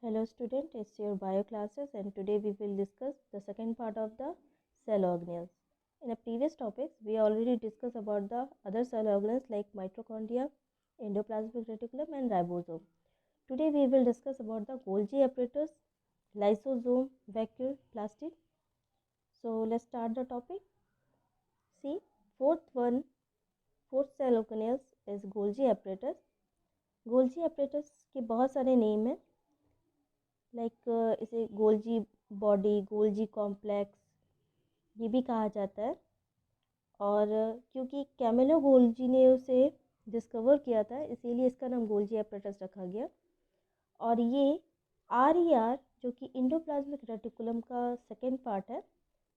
Hello student, it's your bio classes and today we will discuss the second part of the cell organelles. In the previous topics, we already discussed about the other cell organelles like mitochondria, endoplasmic reticulum and ribosome. Today we will discuss about the Golgi apparatus, lysosome, vacuole, plastic. So let's start the topic. See, fourth cell organelles is Golgi apparatus. Golgi apparatus के बहुत सारे name हैं इसे Golgi body, Golgi complex ये भी कहा जाता है। और क्योंकि कैमिलो गोल्जी ने उसे डिस्कवर किया था इसीलिए इसका नाम गोल्जी एपरेटस रखा गया। और ये आर जो कि इंडोप्लाज्मिक रेटिकुलम का सेकेंड पार्ट है।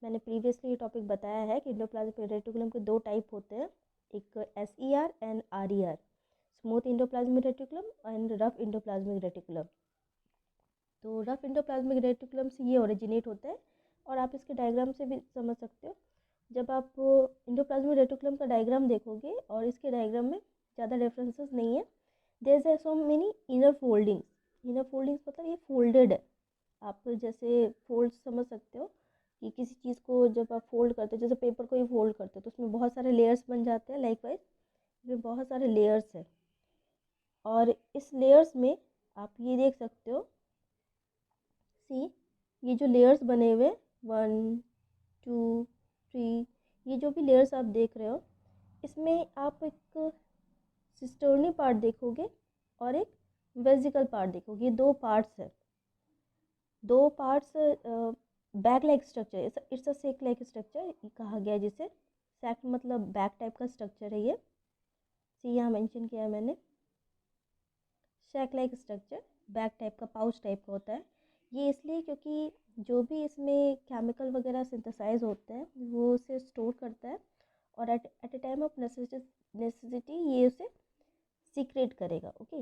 मैंने प्रीवियसली ये टॉपिक बताया है कि इंडोप्लाज्मिक रेटिकुलम के दो टाइप होते हैं, एक SER and RER, smooth endoplasmic reticulum and rough endoplasmic reticulum. तो रफ इंडोप्लाज्मिक रेटिकुलम से ये ओरिजिनेट होता है और आप इसके डायग्राम से भी समझ सकते हो। जब आप इंडोप्लाज्मिक रेटिकुलम का डायग्राम देखोगे और इसके डायग्राम में ज़्यादा रेफरेंसेस नहीं है, there are so many inner foldings. Inner foldings मतलब ये फोल्डेड है। आप जैसे फोल्ड समझ सकते हो कि किसी चीज़ को जब आप फोल्ड करते हो, जैसे पेपर को ही फोल्ड करते हो तो उसमें बहुत सारे लेयर्स बन जाते हैं। लाइकवाइज इसमें बहुत सारे लेयर्स हैं और इस लेयर्स में आप ये देख सकते हो, सी ये जो लेयर्स बने हुए 1 2 3, ये जो भी लेयर्स आप देख रहे हो इसमें आप एक सिस्टर्नी पार्ट देखोगे और एक वेजिकल पार्ट देखोगे। ये दो पार्ट्स है, दो parts bag like structure, it's a sac like structure कहा गया है जिसे। सैक मतलब बैक टाइप का स्ट्रक्चर है ये। सी यहाँ मेंशन किया है मैंने, शैक लाइक स्ट्रक्चर बैक टाइप का, पाउच टाइप का होता है। ये इसलिए क्योंकि जो भी इसमें केमिकल वगैरह सिंथेसाइज होते हैं वो उसे स्टोर करता है और at a time of necessity ये उसे सीक्रेट करेगा। ओके,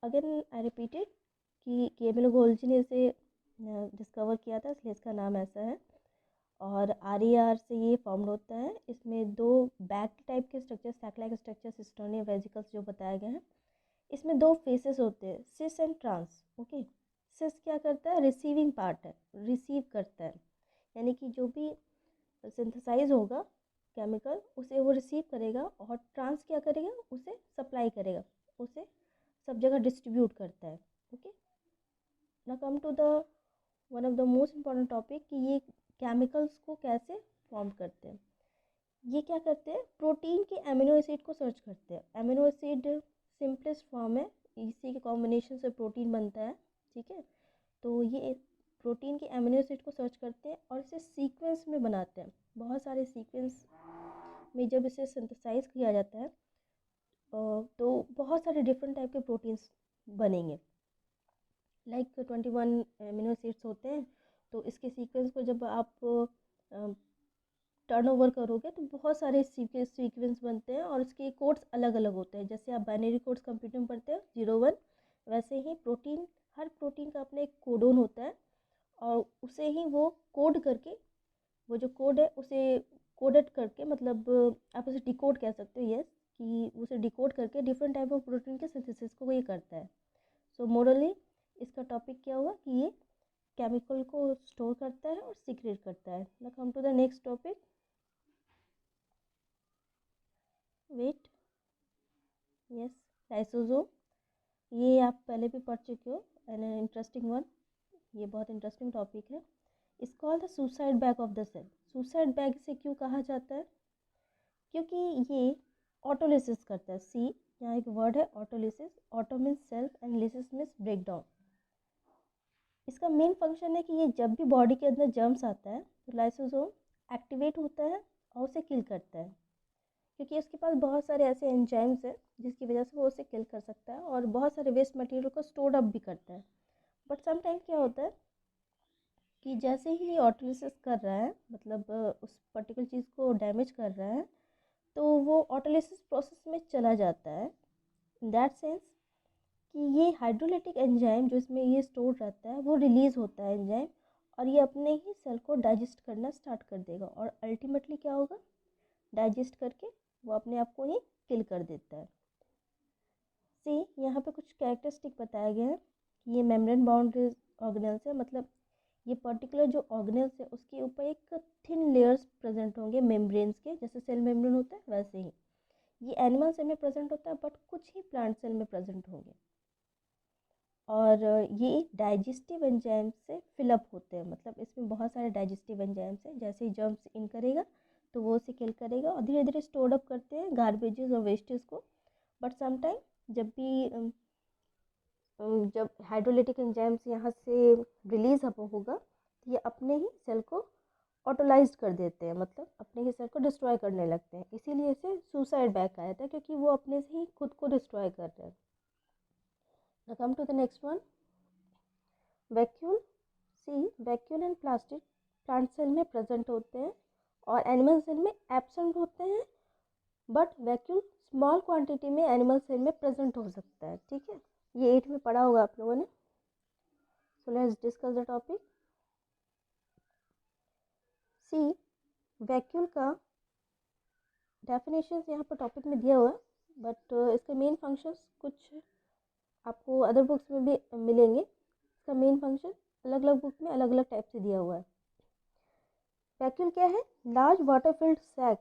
अगेन आई रिपीटेड कि केमिलो गोल्जी ने इसे डिस्कवर किया था इसलिए इसका नाम ऐसा है। और RER से ये फॉर्म्ड होता है। इसमें दो बैक टाइप के स्ट्रक्चर, सैक स्ट्रक्चर, सिस्टोनिया वेजिकल्स जो बताए गए हैं। इसमें दो फेसेस होते हैं, सिस एंड ट्रांस। ओके, सिस क्या करता है, रिसीविंग पार्ट है, रिसीव करता है, यानी कि जो भी सिंथेसाइज होगा केमिकल उसे वो रिसीव करेगा। और ट्रांस क्या करेगा, उसे सप्लाई करेगा, उसे सब जगह डिस्ट्रीब्यूट करता है। Okay, now come to the one of the most important topic कि ये केमिकल्स को कैसे फॉर्म करते हैं। ये क्या करते हैं, प्रोटीन के अमीनो एसिड को सर्च करते हैं। अमीनो एसिड सिंपलेस्ट फॉर्म है, इसी के कॉम्बिनेशन से प्रोटीन बनता है। ठीक है, तो ये प्रोटीन के अमीनो एसिड को सर्च करते हैं और इसे सीक्वेंस में बनाते हैं। बहुत सारे सीक्वेंस में जब इसे सिंथेसाइज किया जाता है तो बहुत सारे डिफरेंट टाइप के प्रोटीन्स बनेंगे। लाइक 21 अमीनो एसिड्स होते हैं, तो इसके सीक्वेंस को जब आप टर्न ओवर करोगे तो बहुत सारे सीक्वेंस बनते हैं और इसके कोड्स अलग अलग होते हैं। जैसे आप बाइनरी कोड्स कंप्यूटर में पढ़ते हो 0 1, वैसे ही प्रोटीन, हर प्रोटीन का अपना एक कोडोन होता है और उसे ही वो कोड करके, वो जो कोड है उसे कोडेड करके, मतलब आप उसे डिकोड कह सकते हो, यस, कि उसे डिकोड करके डिफरेंट टाइप ऑफ प्रोटीन के सिंथेसिस को ये करता है। सो मोरली इसका टॉपिक क्या हुआ कि ये केमिकल को स्टोर करता है और सीक्रेट करता है। Now come to the next topic, wait, yes, lysosome. ये आप पहले भी पढ़ चुके हो, एन इंटरेस्टिंग वन, ये बहुत इंटरेस्टिंग टॉपिक है। Is called the suicide bag of the cell. Suicide bag से क्यों कहा जाता है, क्योंकि ये ऑटोलिसिस करता है। सी यहाँ एक वर्ड है autolysis, auto means self and lysis means break down. इसका मेन फंक्शन है कि ये जब भी बॉडी के अंदर जर्म्स आता है तो लाइसोसोम एक्टिवेट होता है और उसे किल करता है, क्योंकि उसके पास बहुत सारे ऐसे एंजाइम्स हैं जिसकी वजह से वो उसे किल कर सकता है और बहुत सारे वेस्ट मटेरियल को स्टोर अप भी करता है। बट समटाइम क्या होता है कि जैसे ही ये ऑटोलिसिस कर रहा है, मतलब उस पर्टिकुलर चीज़ को डैमेज कर रहा है, तो वो ऑटोलिसिस प्रोसेस में चला जाता है। इन दैट सेंस कि ये हाइड्रोलाइटिक एंजाइम जो इसमें ये स्टोर रहता है वो रिलीज़ होता है एंजाइम, और ये अपने ही सेल को डाइजेस्ट करना स्टार्ट कर देगा और अल्टीमेटली क्या होगा, डाइजेस्ट करके वो अपने आप को ही किल कर देता है। सी यहाँ पे कुछ कैरेक्टरिस्टिक बताया गया है कि ये मेम्ब्रेन बाउंड्रीज ऑर्गेनेल्स है, मतलब ये पर्टिकुलर जो ऑर्गेनेल्स है उसके ऊपर एक थिन लेयर्स प्रेजेंट होंगे मेम्ब्रेन्स के, जैसे सेल मेम्ब्रेन होता है वैसे ही ये एनिमल सेल में प्रेजेंट होता है, बट कुछ ही प्लांट सेल में प्रेजेंट होंगे। और ये डाइजेस्टिव एंजाइम से फिलअप होते हैं, मतलब इसमें बहुत सारे डाइजेस्टिव एंजाइम्स हैं। जैसे ही जर्म्स इन करेगा तो वो उसे किल करेगा और धीरे धीरे स्टोर अप करते हैं गार्बेजेस और वेस्टेज को। बट समटाइम जब भी जब हाइड्रोलिटिक एंजाइम्स यहाँ से रिलीज होगा तो ये अपने ही सेल को ऑटोलाइज कर देते हैं, मतलब अपने ही सेल को डिस्ट्रॉय करने लगते हैं। इसीलिए इसे सुसाइड बैक आया था, क्योंकि वो अपने से ही खुद को डिस्ट्रॉय कर रहे हैं। Now come to the next one, vacuole. See vacuole and plastic plant cell में प्रेजेंट होते हैं और एनिमल सेल में एब्सेंट होते हैं, बट वैक्यूल स्मॉल क्वांटिटी में एनिमल सेल में प्रेजेंट हो सकता है। ठीक है, ये 8 में पढ़ा होगा आप लोगों ने। So let's discuss the topic. See vacuole का डेफिनेशन यहाँ पर टॉपिक में दिया हुआ है, बट इसके मेन फंक्शंस कुछ आपको अदर बुक्स में भी मिलेंगे। इसका मेन फंक्शन अलग अलग बुक में अलग अलग टाइप से दिया हुआ है। वैक्यूल क्या है? Large water filled sac.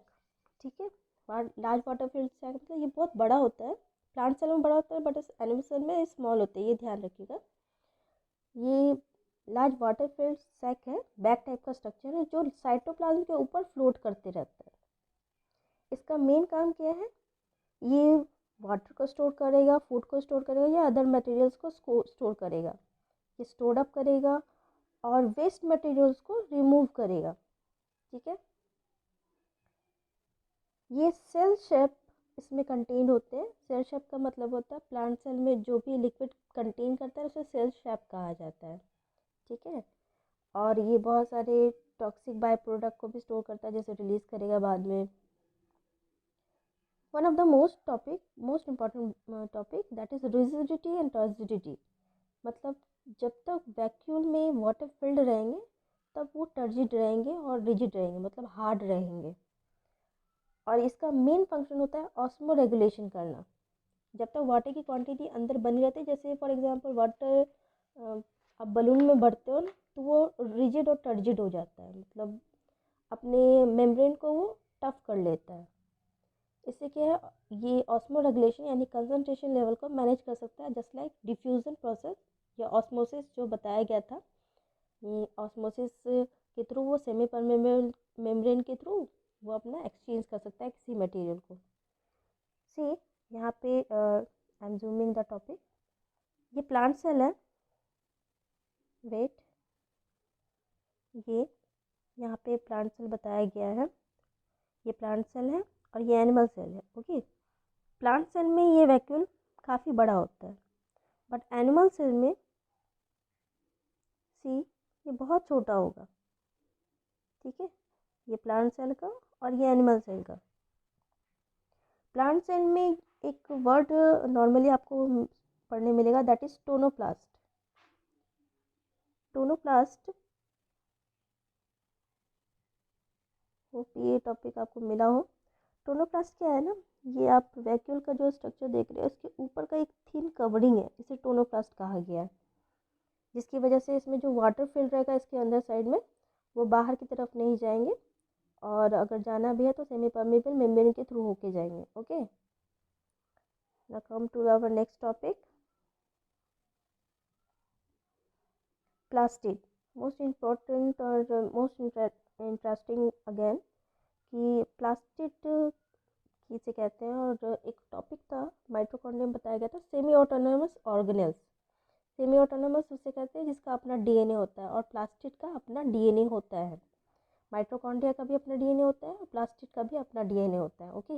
ठीक है, लार्ज वाटर फिल्ड सैक मतलब ये बहुत बड़ा होता है। प्लांट सेल में बड़ा होता है बट इस एनिमल सेल में स्मॉल होते हैं, ये ध्यान रखिएगा। ये लार्ज वाटर फिल्ड सैक है, बैग टाइप का स्ट्रक्चर है जो साइटोप्लाज्म के ऊपर फ्लोट करते रहता है। इसका मेन काम क्या है? ये वाटर को स्टोर करेगा, फूड को स्टोर करेगा या अदर मटेरियल्स को स्टोर करेगा। ये स्टोर अप करेगा और वेस्ट मटेरियल्स को रिमूव करेगा। ठीक है, ये सेल शेप इसमें कंटेन होते हैं। सेल शेप का मतलब होता है प्लांट सेल में जो भी लिक्विड कंटेन करता है उसे सेल शेप कहा जाता है। ठीक है, और ये बहुत सारे टॉक्सिक बाय प्रोडक्ट को भी स्टोर करता है, जैसे रिलीज करेगा बाद में। One of the most important topic that is rigidity and turgidity. मतलब जब तक वैक्यूल में वाटर फिल्ड रहेंगे तब वो टर्जिड रहेंगे और रिजिड रहेंगे, मतलब हार्ड रहेंगे। और इसका मेन फंक्शन होता है ऑस्मो रेगुलेशन करना। जब तक वाटर की क्वांटिटी अंदर बनी रहती है, जैसे फॉर एग्जांपल वाटर आप बलून में भरते हो ना, तो वो रिजिड और टर्जिड हो जाता है, मतलब अपने मेम्ब्रेन को वो टफ कर लेता है। इससे क्या है, ये ऑस्मो रेगुलेशन यानी कंसंट्रेशन लेवल को मैनेज कर सकता है, जस्ट लाइक डिफ्यूजन प्रोसेस या ऑस्मोसिस जो बताया गया था। ऑस्मोसिस के थ्रू वो सेमी परमेबल मेम्ब्रेन के थ्रू वो अपना एक्सचेंज कर सकता है किसी मटेरियल को। सी यहाँ पे I am zooming the topic. ये प्लांट सेल है, वेट, ये यहाँ पे प्लांट सेल बताया गया है। ये प्लांट सेल है और ये एनिमल सेल है। ओके, प्लांट सेल में ये वैक्यूल काफ़ी बड़ा होता है, बट एनिमल सेल में सी ये बहुत छोटा होगा। ठीक है, ये प्लांट सेल का और ये एनिमल सेल का। प्लांट सेल में एक वर्ड नॉर्मली आपको पढ़ने मिलेगा, that is tonoplast. Tonoplast, hope ये टॉपिक आपको मिला हो। टोनोप्लास्ट क्या है ना, ये आप वैक्यूल का जो स्ट्रक्चर देख रहे हो उसके ऊपर का एक थिन कवरिंग है, इसे टोनोप्लास्ट कहा गया है, जिसकी वजह से इसमें जो वाटर फिल रहेगा इसके अंदर साइड में वो बाहर की तरफ नहीं जाएंगे, और अगर जाना भी है तो सेमी परमेबल मेम्ब्रेन के थ्रू होके जाएंगे। Okay, now come to our next topic, plastid. Most important और मोस्ट इंटरेस्टिंग अगेन कि प्लास्टिड किसे कहते हैं। और एक टॉपिक था माइटोकॉन्ड्रिया में बताया गया था, semi autonomous organelles. Semi autonomous उसे कहते हैं जिसका अपना डीएनए होता है, और प्लास्टिड का अपना डीएनए होता है। माइटोकॉन्ड्रिया का भी अपना डीएनए होता है और प्लास्टिड का भी अपना डीएनए होता है। ओके,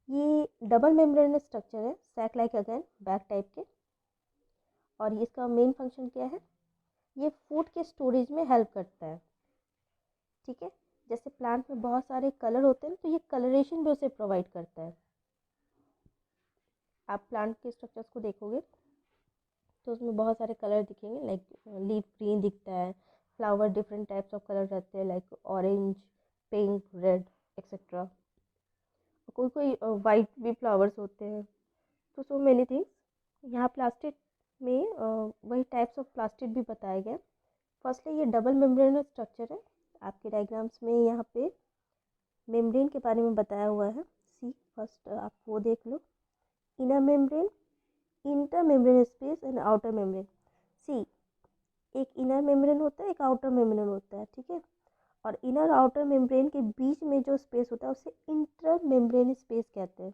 ये डबल मेम्ब्रेन स्ट्रक्चर है, sac like again, bag type के। और इसका मेन फंक्शन क्या है? ये फूड के स्टोरेज में हेल्प करता है। ठीक है, जैसे प्लांट में बहुत सारे कलर होते हैं तो ये कलरेशन भी उसे प्रोवाइड करता है। आप प्लांट के स्ट्रक्चर्स को देखोगे तो उसमें बहुत सारे कलर दिखेंगे, लाइक लीफ ग्रीन दिखता है, flower different types of colour रहते हैं, like orange, pink, red etcetera. कोई कोई वाइट भी फ्लावर्स होते हैं। तो सो मेनी थिंग्स। यहाँ प्लास्टिड में वही टाइप्स ऑफ प्लास्टिड भी बताए गए। फर्स्टली ये डबल मेम्ब्रेनस स्ट्रक्चर है। आपके डायग्राम्स में यहाँ पे मेम्ब्रेन के बारे में बताया हुआ है। सी फर्स्ट आप वो देख लो। Inner membrane, inter membrane space and outer membrane. See एक इनर मेम्ब्रेन होता है, एक आउटर मेम्ब्रेन होता है, ठीक है। और इनर आउटर मेम्ब्रेन के बीच में जो स्पेस होता है उसे इंटर मेम्ब्रेन स्पेस कहते हैं।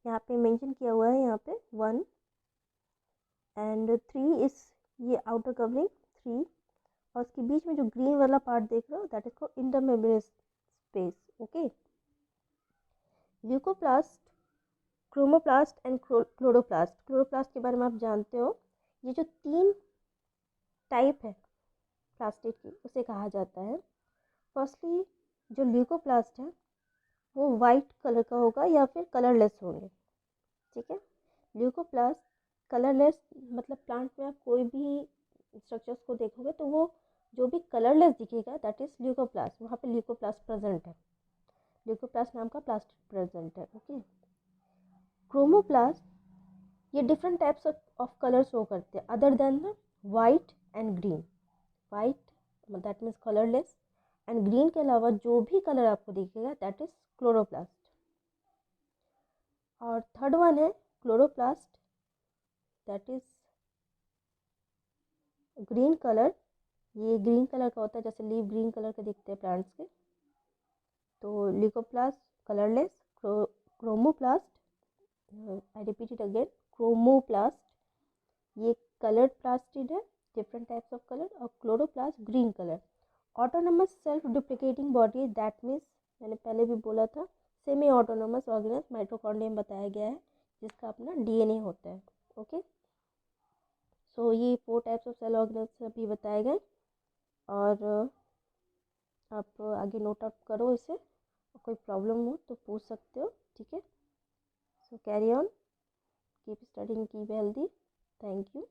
यहाँ पे मेंशन किया हुआ है, यहाँ पे 1 एंड 3 इस ये आउटर कवरिंग 3, और उसके बीच में जो ग्रीन वाला पार्ट देख रहे हो that is called inter membrane space. Okay. Leucoplast, chromoplast and chloroplast. Chloroplast के बारे में आप जानते हो, ये जो 3 टाइप है प्लास्टिड की उसे कहा जाता है। फर्स्टली जो ल्यूकोप्लास्ट है वो वाइट कलर का होगा या फिर कलरलेस होंगे, ठीक है। ल्यूकोप्लास्ट कलरलेस, मतलब प्लांट में आप कोई भी स्ट्रक्चर्स को देखोगे तो वो जो भी कलरलेस दिखेगा दैट इज ल्यूकोप्लास्ट, वहाँ पे ल्यूकोप्लास्ट प्रेजेंट है, ल्यूकोप्लास्ट नाम का प्लास्टिड प्रेजेंट है। ओके। क्रोमोप्लास्ट ये different types of colour show करते हैं other than white and green. White that means colourless, and green के अलावा जो भी कलर आपको दिखेगा दैट इज क्लोरोप्लास्ट। और थर्ड वन है chloroplast, that is green colour. ये ग्रीन कलर का होता है, जैसे लीव ग्रीन कलर के दिखते हैं प्लांट्स के। तो leucoplast colourless, chromoplast, I repeat it again, chromoplast ये कलर्ड प्लास्टिड है, डिफरेंट टाइप्स ऑफ कलर। और chloroplast green colour. Autonomous self duplicating body, that means मैंने पहले भी बोला था सेमी ऑटोनोमस ऑर्गेनल्स, माइटोकॉन्ड्रियम बताया गया है जिसका अपना डीएनए होता है। ओके। सो ये 4 टाइप्स ऑफ सेल ऑर्गेनल्स अभी बताए गए, और आप आगे नोट आउट करो इसे, कोई प्रॉब्लम हो तो पूछ सकते हो, ठीक है। So carry on, keep studying, keep healthy. Thank you.